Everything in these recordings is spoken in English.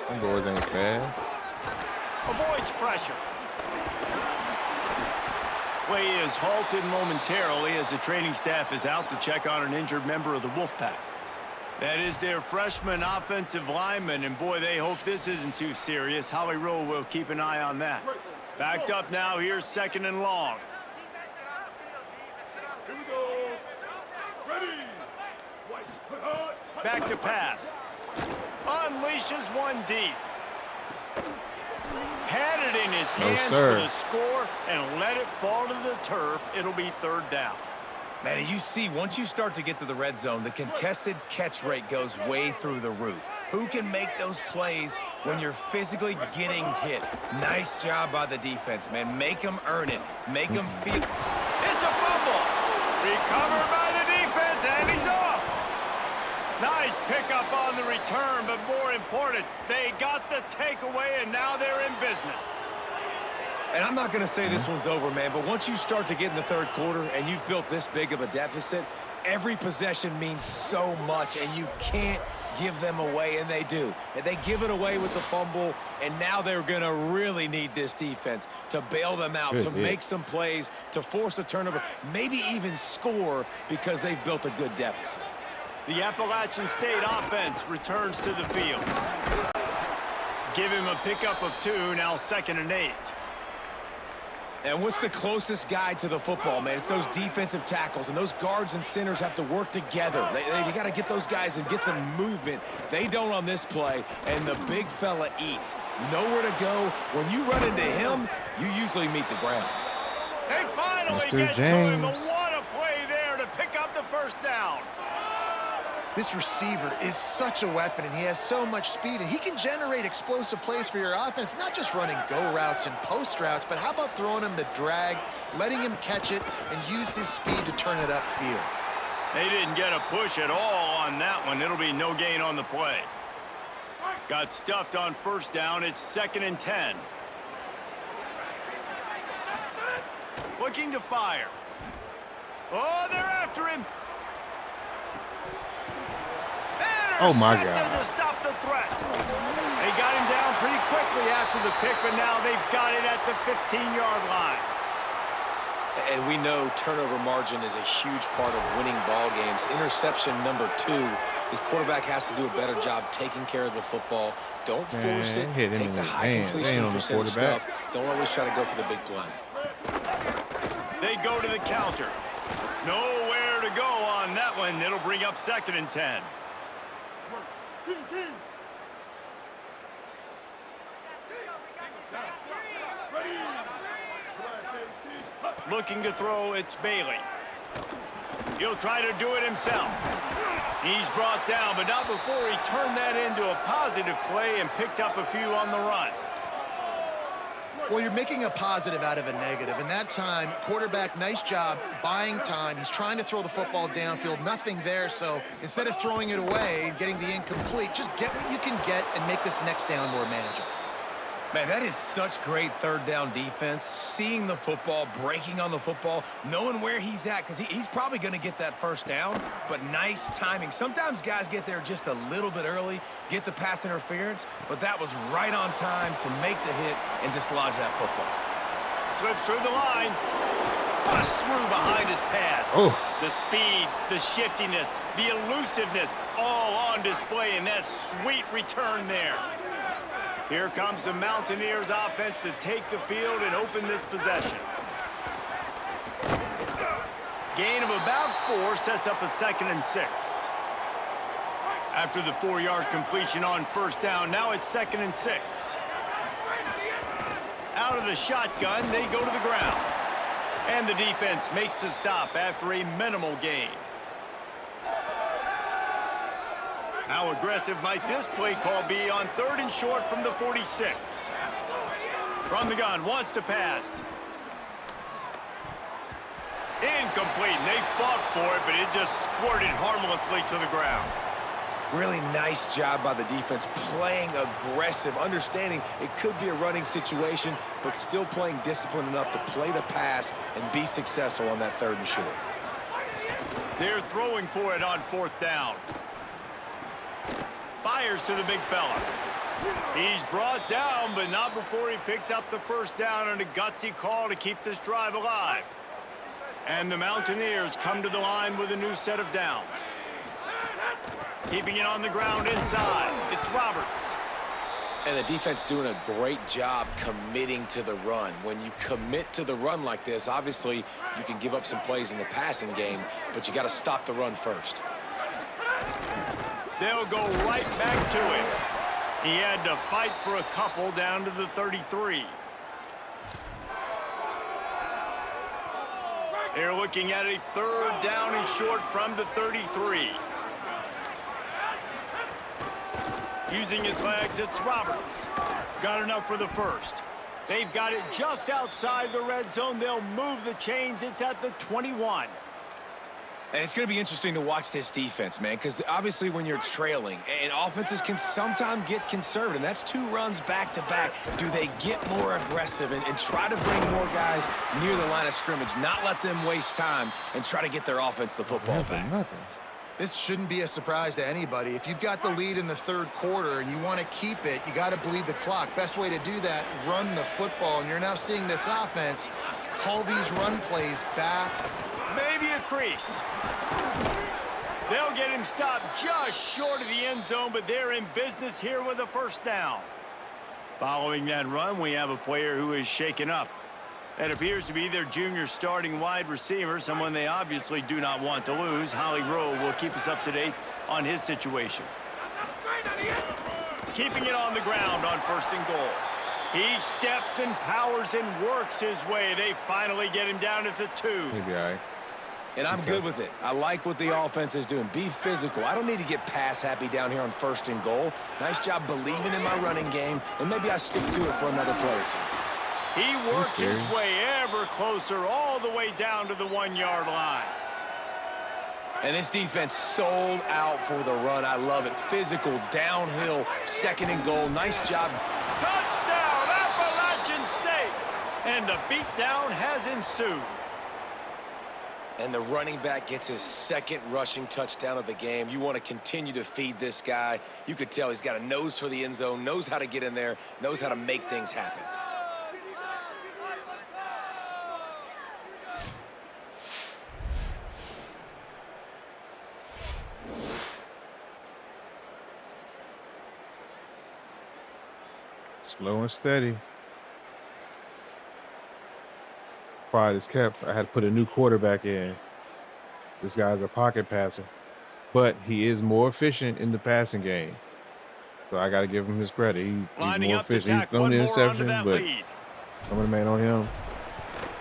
Them boys ain't fast. Avoids pressure. Play is halted momentarily as the training staff is out to check on an injured member of the Wolfpack. That is their freshman offensive lineman, and boy, they hope this isn't too serious. Holly Rowe will keep an eye on that. Backed up now, here's 2nd and long. Here we go. Ready. Back to pass. Unleashes one deep. Had it in his hands for the score and let it fall to the turf. It'll be 3rd down. Man, you see, once you start to get to the red zone, the contested catch rate goes way through the roof. Who can make those plays when you're physically getting hit? Nice job by the defense, man. Make them earn it. Make them feel. It's a fumble. Recovered by the defense, and he's off. Nice pickup on the return, but more important, they got the takeaway, and now they're in business. And I'm not going to say this one's over, man, but once you start to get in the 3rd quarter and you've built this big of a deficit, every possession means so much, and you can't give them away, and they do. And they give it away with the fumble, and now they're going to really need this defense to bail them out, to make some plays, to force a turnover, maybe even score because they've built a good deficit. The Appalachian State offense returns to the field. Give him a pickup of 2, now 2nd and 8. And what's the closest guy to the football, man? It's those defensive tackles, and those guards and centers have to work together. They got to get those guys and get some movement. They don't on this play, and the big fella eats. Nowhere to go. When you run into him, you usually meet the ground. They finally Mr. get to him, James. but what a play there to pick up the 1st down. This receiver is such a weapon, and he has so much speed, and he can generate explosive plays for your offense, not just running go routes and post routes, but how about throwing him the drag, letting him catch it, and use his speed to turn it upfield. They didn't get a push at all on that one. It'll be no gain on the play. Got stuffed on 1st down. It's 2nd and 10. Looking to fire. Oh, they're after him. Oh, my God. To stop the threat. They got him down pretty quickly after the pick, but now they've got it at the 15-yard line. And we know turnover margin is a huge part of winning ball games. Interception number 2. His quarterback has to do a better job taking care of the football. Don't force it. Take the high completion percentage stuff. Don't always try to go for the big play. They go to the counter. Nowhere to go on that one. It'll bring up 2nd and 10. Looking to throw, it's Bailey. He'll try to do it himself. He's brought down, but not before he turned that into a positive play and picked up a few on the run. Well, you're making a positive out of a negative, and that time, quarterback, nice job buying time. He's trying to throw the football downfield, nothing there, so instead of throwing it away and getting the incomplete, just get what you can get and make this next down more manageable. Man, that is such great 3rd down defense. Seeing the football, breaking on the football, knowing where he's at, because he's probably going to get that 1st down, but nice timing. Sometimes guys get there just a little bit early, get the pass interference, but that was right on time to make the hit and dislodge that football. Slips through the line. Busts through behind his pad. Oh. The speed, the shiftiness, the elusiveness, all on display in that sweet return there. Here comes the Mountaineers offense to take the field and open this possession. Gain of about 4 sets up a 2nd and 6. After the 4-yard completion on 1st down, now it's 2nd and 6. Out of the shotgun, they go to the ground. And the defense makes the stop after a minimal gain. How aggressive might this play call be on 3rd and short from the 46? From the gun, wants to pass. Incomplete, and they fought for it, but it just squirted harmlessly to the ground. Really nice job by the defense, playing aggressive, understanding it could be a running situation, but still playing disciplined enough to play the pass and be successful on that 3rd and short. They're throwing for it on 4th down. Fires to the big fella. He's brought down, but not before he picks up the first down on a gutsy call to keep this drive alive. And the Mountaineers come to the line with a new set of downs. Keeping it on the ground inside. It's Roberts. And the defense doing a great job committing to the run. When you commit to the run like this, obviously you can give up some plays in the passing game, but you got to stop the run first. They'll go right back to him. He had to fight for a couple down to the 33. They're looking at a third down and short from the 33. Using his legs, it's Roberts. Got enough for the first. They've got it just outside the red zone. They'll move the chains. It's at the 21. And it's going to be interesting to watch this defense, man, because obviously when you're trailing, and offenses can sometimes get conservative, and that's 2 runs back-to-back. Do they get more aggressive and try to bring more guys near the line of scrimmage, not let them waste time, and try to get their offense the football back? This shouldn't be a surprise to anybody. If you've got the lead in the third quarter and you want to keep it, you got to bleed the clock. Best way to do that, run the football. And you're now seeing this offense call these run plays back. Maybe a crease. They'll get him stopped just short of the end zone, but they're in business here with a first down. Following that run, we have a player who is shaken up. That appears to be their junior starting wide receiver, someone they obviously do not want to lose. Holly Rowe will keep us up to date on his situation. Keeping it on the ground on 1st and goal. He steps and powers and works his way. They finally get him down at the 2. He'll be all right. And I'm good with it. I like what the offense is doing. Be physical. I don't need to get pass happy down here on 1st and goal. Nice job believing in my running game, and maybe I stick to it for another play or 2. He works his way ever closer all the way down to the 1-yard line. And this defense sold out for the run. I love it. Physical, downhill, 2nd and goal. Nice job. Touchdown, Appalachian State. And the beatdown has ensued. And the running back gets his 2nd rushing touchdown of the game. You want to continue to feed this guy. You could tell he's got a nose for the end zone, knows how to get in there, knows how to make things happen. Slow and steady. Prior to this cap, I had to put a new quarterback in. This guy's a pocket passer, but he is more efficient in the passing game. So I got to give him his credit. He's more efficient. He's thrown the interception, but some of the man on him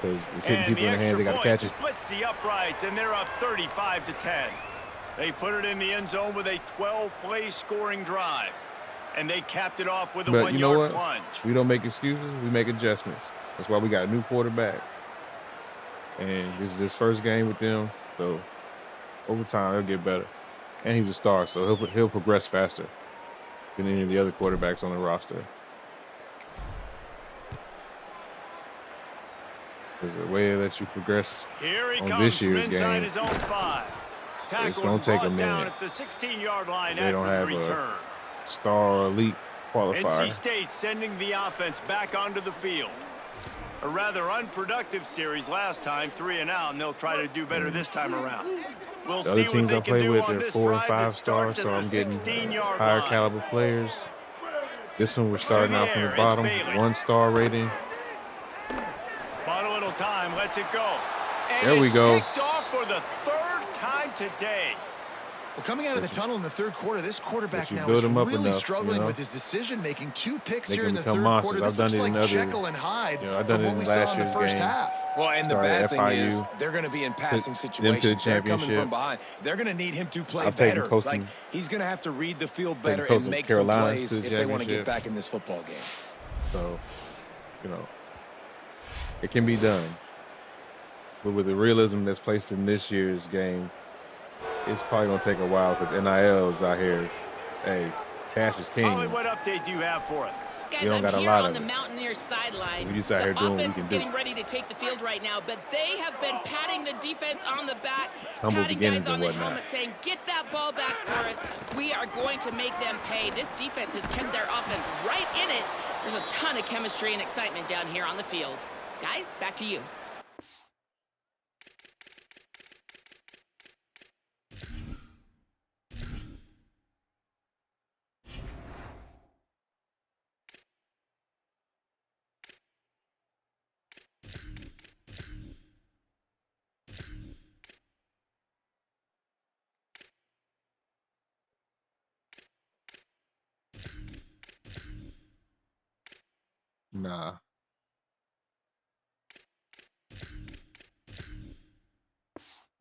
because it's hitting people in the hands. They got to catch it. Splits the uprights, and they're up 35-10. They put it in the end zone with a 12-play scoring drive. And they capped it off with a 1-yard plunge. We don't make excuses. We make adjustments. That's why we got a new quarterback. And this is his first game with them. So over time, he'll get better. And he's a star, so he'll progress faster than any of the other quarterbacks on the roster. There's a way that you progress on this year's game. His own 5. It's going to take a minute. At the 16-yard line they don't have return. A star or elite qualifier. NC State sending the offense back onto the field. A rather unproductive series last time, 3 and out, and they'll try to do better this time around. We'll the other see teams what I they play can do with, on they're this 4 and drive 5 that starts stars, so I'm getting 16-yard higher line. caliber players. This one we're starting out from the bottom, 1-star rating. Bought a little time, lets it go. And there we go. Picked off for the 3rd time today. Well, coming out of the tunnel in the third quarter, this quarterback now is really struggling with his decision-making. 2 picks here in the third quarter. This looks like Jekyll and Hyde from what we saw in the first half. Well, and the bad thing is they're going to be in passing situations. They're coming from behind. They're going to need him to play better. Like, he's going to have to read the field better and make some plays if they want to get back in this football game. So, it can be done. But with the realism that's placed in this year's game, it's probably going to take a while because NIL is out here. Hey, cash is king. Holly, what update do you have for us? Guys, we don't got a here lot on of the it. Mountaineers sideline. We just out here doing what we offense can is do. getting ready to take the field right now, but they have been patting the defense on the back, Humble patting beginnings guys on and the whatnot. helmet, saying, "Get that ball back for us. We are going to make them pay." This defense has kept their offense right ton of chemistry and excitement down here on the field. Guys, back to you. Nah.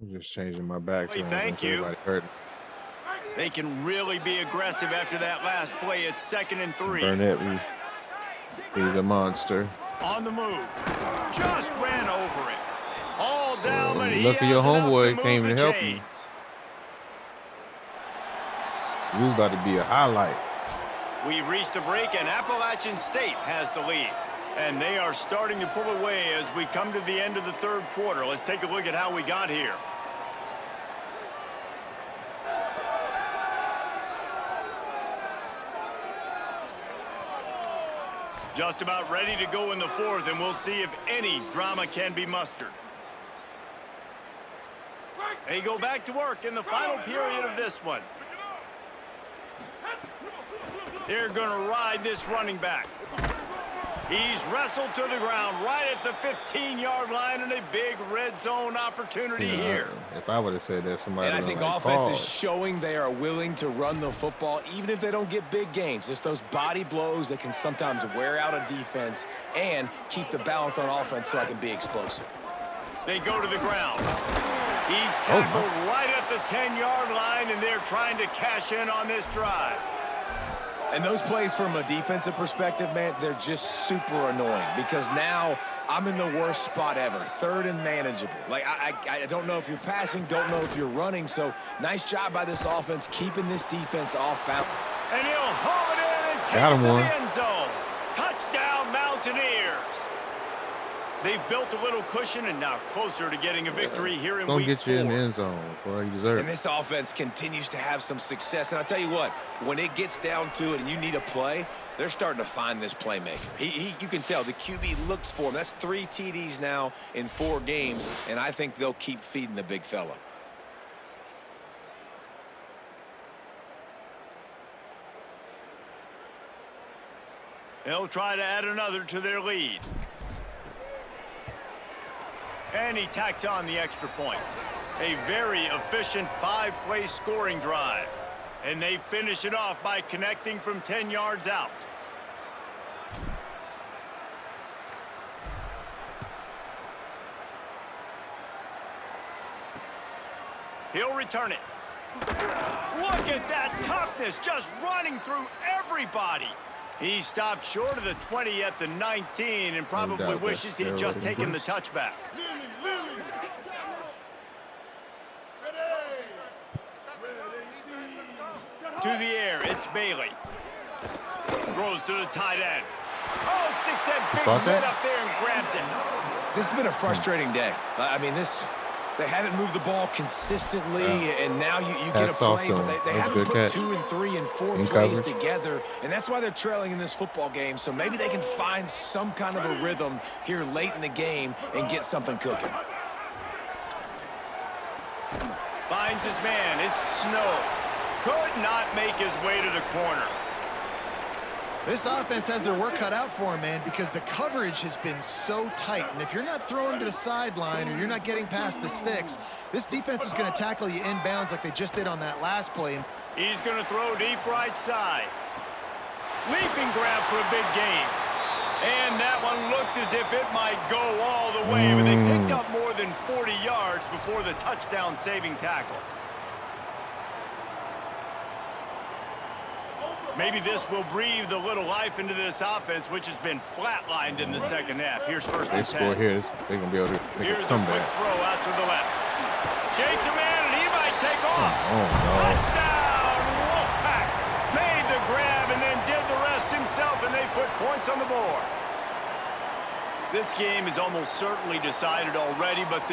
I'm just changing my back. Hey, thank you. They can really be aggressive after that last play. It's 2nd and 3. Burnett, he's a monster. On the move. Just ran over it. All down, but he lucky your has enough homeboy to came move to the help you. chains. He was about to be a highlight. We've reached a break, and Appalachian State has the lead. And they are starting to pull away as we come to the end of the 3rd quarter. Let's take a look at how we got here. Just about ready to go in the 4th, and we'll see if any drama can be mustered. They go back to work in the final period of this one. They're going to ride this running back. He's wrestled to the ground right at the 15-yard line, and a big red zone opportunity here. If I would have said that, somebody And I think like, offense pause. is showing they are willing to run the football, even if they don't get big gains. Just those body blows that can sometimes wear out a defense and keep the balance on offense so I can be explosive. They go to the ground. He's tackled right at the 10-yard line, and they're trying to cash in on this drive. And those plays from a defensive perspective, man, they're just super annoying because now I'm in the worst spot ever, 3rd and manageable. Like, I don't know if you're passing, don't know if you're running, so nice job by this offense keeping this defense off balance. And he'll haul it in and take Got it him to one. the end zone. Touchdown, Mountaineers. They've built a little cushion and now closer to getting a victory here in week 4. Don't get you in the end zone. Boy, you deserve And it. this offense continues to have some success. And I'll tell you what, when it gets down to it and you need a play, they're starting to find this playmaker. You can tell the QB looks for him. That's 3 TDs now in 4 games, and I think they'll keep feeding the big fella. They'll try to add another to their lead. And he tacks on the extra point. A very efficient 5-play scoring drive. And they finish it off by connecting from 10 yards out. He'll return it. Look at that toughness, just running through everybody. He stopped short of the 20 at the 19 and probably wishes he'd just taken the touchback. To the air, it's Bailey. Throws to the tight end. Oh, sticks that big mid up there and grabs it. This has been a frustrating day. I mean, they haven't moved the ball consistently, and now you get a play, but they haven't put 2 and 3 and 4 plays together, and that's why they're trailing in this football game. So maybe they can find some kind of a rhythm here late in the game and get something cooking. Finds his man. It's Snow. Could not make his way to the corner. This offense has their work cut out for him, man, because the coverage has been so tight. And if you're not throwing to the sideline or you're not getting past the sticks, this defense is going to tackle you inbounds like they just did on that last play. He's going to throw deep right side. Leaping grab for a big gain. And that one looked as if it might go all the way, but they picked up more than 40 yards before the touchdown-saving tackle. Maybe this will breathe a little life into this offense, which has been flatlined in the second half. Here's 1st and 10. They score here. They're going to be able to make Here's a comeback. Quick throw out to the left. Shakes a man, and he might take off. Oh, no. Touchdown! Wolfpack made the grab and then did the rest himself, and they put points on the board. This game is almost certainly decided already, but the